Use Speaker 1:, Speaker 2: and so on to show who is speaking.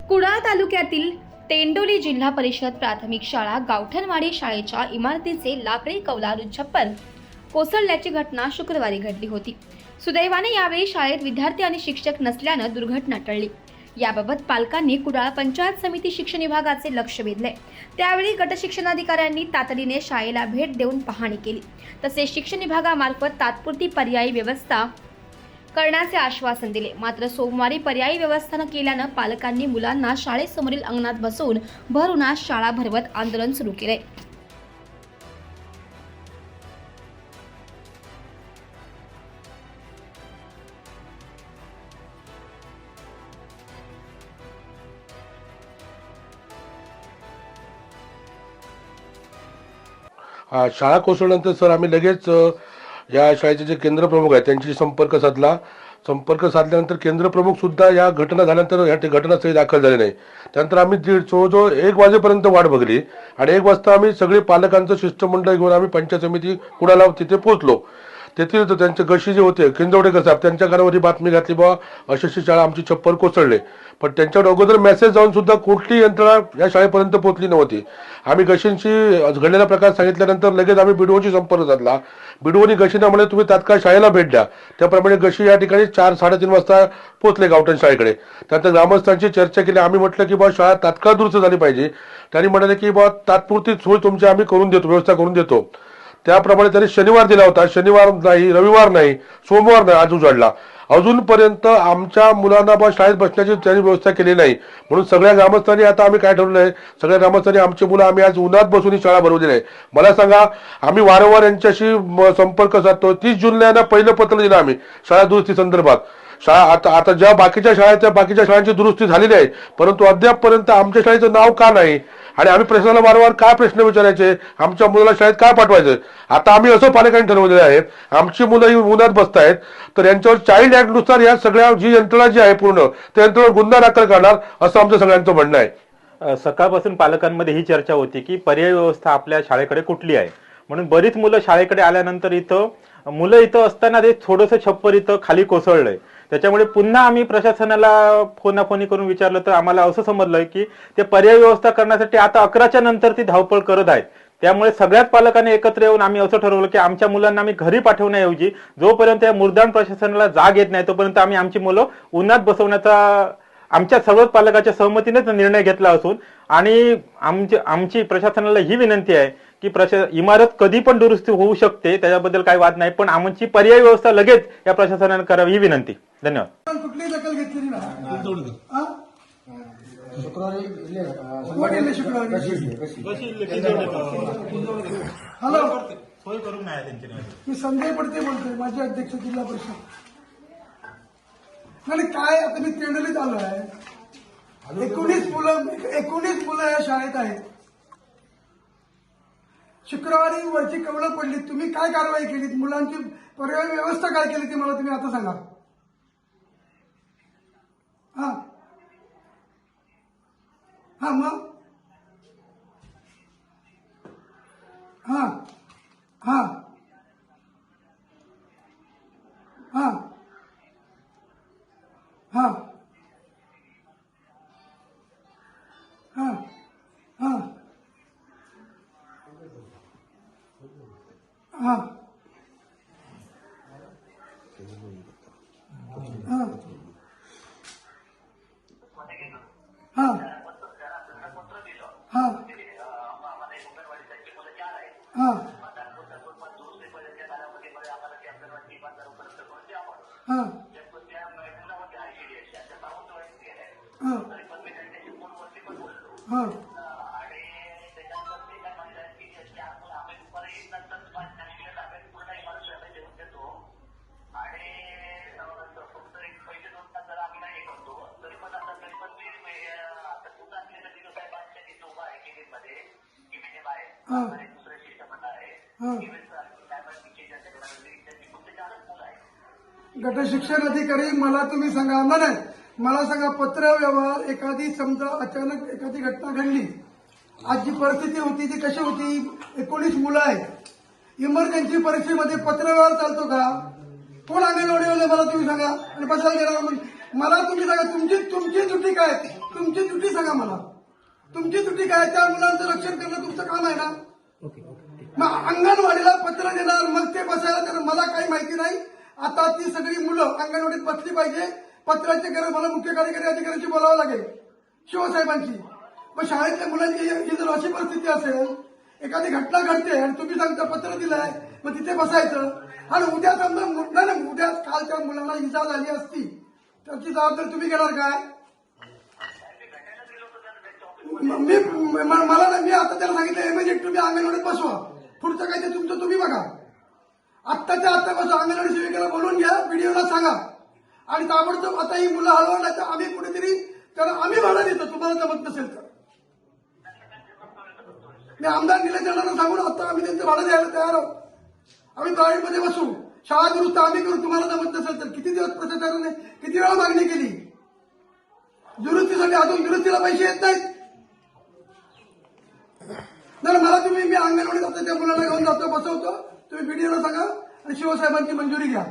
Speaker 1: कुडाळ तालुक्यातील तेंडोली जिल्हा परिषद प्राथमिक शाळा गावठणवाडी शाळेच्या इमारतीचे लाकडी कौलारू छप्पर कोसळल्याची घटना शुक्रवारी घडली होती। सुदैवाने यावेळी शाळेत विद्यार्थी आणि शिक्षक नसल्याने दुर्घटना टळली। याबाबत पालकांनी कुडाळ पंचायत समिती शिक्षण विभागाचे लक्ष वेधले। त्यावेळी गट शिक्षणाधिकाऱ्यांनी तातडीने शाळेला भेट देऊन पाहणी केली। तसेच शिक्षण विभागामार्फत तात्पुरती पर्यायी व्यवस्था करण्याचे आश्वासन दिले। मात्र सोमवारी पर्यायी व्यवस्था न केल्याने पालकांनी मुलांना शाळेसमोरील अंगणात बसवून भर उन्हात शाळा भरवत आंदोलन सुरू केले।
Speaker 2: शाळा कोसळल्यानंतर सर आम्ही लगेच या शाळेचे जे केंद्र प्रमुख आहेत त्यांची संपर्क साधल्यानंतर केंद्र प्रमुख सुद्धा या घटना झाल्यानंतर या घटनास्थळी दाखल झाले नाही। त्यानंतर आम्ही जवळजवळ 1 वाजेपर्यंत वाट बघली आणि 1 वाजता आम्ही सगळे पालकांचं शिष्टमंडळ घेऊन आम्ही पंचायत समिती कुडाला तिथे पोहोचलो। तेथील त्यांचे गशी जे होते किंजवडेकर साहेब त्यांच्या कानावर बातमी घातली बाबा अशी शाळा आमची छप्पर कोसळले, पण त्यांच्यावर अगोदर मेसेज जाऊन सुद्धा कुठली यंत्रणा या शाळेपर्यंत पोहोचली नव्हती। आम्ही गशींशी घडलेला प्रकार सांगितल्यानंतर लगेच आम्ही बीडीओशी संपर्क साधला। बीडीओनी गशींना म्हणे तुम्ही तात्काळ शाळेला भेट द्या। त्याप्रमाणे गशी या ठिकाणी 4-3:30 वाजता पोहोचले गावठण शाळेकडे। त्यानंतर ग्रामस्थांची चर्चा केली। आम्ही म्हटलं की शाळा तात्काळ दुरुस्त झाली पाहिजे। त्यांनी म्हणाले की तात्पुरती सोय तुमची आम्ही करून देतो, व्यवस्था करून देतो। त्याप्रमाणे त्यांनी शनिवार दिला होता, शनिवार नाही, रविवार नाही, सोमवार नाही, आज उजाडला। अजूनपर्यंत आमच्या मुलांना शाळेत बसण्याची त्यांनी व्यवस्था केली नाही। म्हणून सगळ्या ग्रामस्थांनी आता आम्ही काय ठरवलंय, सगळ्या ग्रामस्थांनी आमची मुलं आम्ही आज उन्हात बसून ही शाळा भरवली नाही। मला सांगा, आम्ही वारंवार यांच्याशी संपर्क साधतो। 30 जूनला यांना पहिलं पत्र दिलं आम्ही शाळा दुरुस्ती संदर्भात। शाळा आता ज्या बाकीच्या शाळा त्या बाकीच्या शाळांची दुरुस्ती झालेली आहे, परंतु अद्यापपर्यंत आमच्या शाळेचं नाव का नाही आणि आम्ही प्रशासनाला वारंवार काय प्रश्न विचारायचे, आमच्या मुलाला शाळेत काय पाठवायचं। आता आम्ही असं पालकांनी ठरवलेलं आहे, आमची मुलं ही उन्हात बसतायत तर यांच्यावर चाइल्ड ऍक्ट नुसार या सगळ्या जी यंत्रणा जी आहे पूर्ण त्या यंत्रणेवर गुन्हा दाखल करणार असं आमचं सगळ्यांचं म्हणणं आहे।
Speaker 3: सकाळपासून पालकांमध्ये ही चर्चा होती की पर्यायी व्यवस्था आपल्या शाळेकडे कुठली आहे, म्हणून बरीच मुलं शाळेकडे आल्यानंतर मुलं इथं असताना ते थोडंसं छप्पर इथं खाली कोसळलंय। त्याच्यामुळे पुन्हा आम्ही प्रशासनाला फोनाफोनी करून विचारलं तर आम्हाला असं समजलंय की ते पर्यायी व्यवस्था करण्यासाठी आता 11च्या नंतर ती धावपळ करत आहेत। त्यामुळे सगळ्याच पालकांनी एकत्र येऊन आम्ही असं ठरवलं की आमच्या मुलांना आम्ही घरी पाठवण्याऐवजी जोपर्यंत या मुर्दान प्रशासनाला जाग येत नाही तोपर्यंत आम्ही आमची मुलं उन्हात बसवण्याचा आमच्या सर्वच पालकाच्या सहमतीनेच निर्णय घेतला असून आणि आमची प्रशासनाला ही विनंती आहे की इमारत कधी पण दुरुस्ती होऊ शकते, त्याच्याबद्दल काही वाद नाही, पण आमची पर्यायी व्यवस्था लगेच या प्रशासनाने करावी ही विनंती। धन्यवाद।
Speaker 4: कुठली दखल घेतली नाही। हॅलो, मी संजय पडते बोलतोय, माझे अध्यक्ष जिल्हा परिषद। नाही काय, आता मी तेंडोलीत आलो आहे। 19 मुलं या शाळेत आहेत। शुक्रवारी वरची कवलं पडली, तुम्ही काय कारवाई केली, मुलांची पर्यायी व्यवस्था काय केली ती मला तुम्ही आता सांगा। हा हा मग हा हा हा हा हा हा हाँ हाँ हाँ हाँ हाँ हाँ हाँ गट शिक्षण अधिकारी मला तुम्ही सांगा, नाही मला सांगा, पत्र व्यवहार एखादी समजा अचानक एखादी घटना घडली, आज जी परिस्थिती होती ती कशी होती, 19 मुलं आहेत, इमर्जन्सी परीक्षेमध्ये पत्र व्यवहार चालतो का? कोण अंगणवाडीवाले मला तुम्ही सांगा, आणि बसायला गेला मला तुम्ही सांगा तुमची त्रुटी काय आहे? तुमची त्रुटी सांगा मला. तुमची त्रुटी काय आहे? त्या मुलांचं रक्षण करणं तुमचं काम आहे ना. मग अंगणवाडीला पत्र देणार मग ते बसायला तर मला काही माहिती नाही. आता ती सगळी मुलं अंगणवाडीत बसली पाहिजे. पत्राची गरज मला मुख्य कार्यकारी अधिकाऱ्यांची बोलावं लागेल, शिवसाहेबांची. मग शाळेतल्या मुलांची ही जर अशी परिस्थिती असेल, एखादी घटना घडते आणि तुम्ही सांगता पत्र दिलंय मग तिथे बसायचं, आणि उद्या समजा नाही उद्या काल त्या मुलांना इजा झाली असती त्याची जबाबदारी तुम्ही घेणार काय? मी आता त्याला सांगितलं इमिजिएट तुम्ही अंगणवाडीत बसवा, पुढचं काय ते तुमचं तुम्ही बघा. आत्ताच्या आत्ता बसवा, अंगणवाडी सेविकेला बोलून घ्या, व्हिडिओला सांगा, आणि ताबडतोब आता ही मुलं हलवणार तर आम्ही कुठेतरी त्याला आम्ही भाडं देतो तुम्हाला जमत नसेल तर. मी आमदार निलेश राणांना सांगून आता आम्ही त्यांचं भाडं द्यायला तयार आहोत. आम्ही प्रायव्हेटमध्ये बसू, शाळा दुरुस्त आम्ही करू, तुम्हाला जमत नसेल तर. किती दिवस प्रशासनाने किती वेळा मागणी केली दुरुस्तीसाठी, अजून दुरुस्तीला पैसे येत नाहीत. तर मला मी अंगणवाडीत आता त्या मुलांना घेऊन जातो, बसवतो, तुम्ही व्हिडिओला सांगा आणि शिवसाहेबांची मंजुरी घ्या.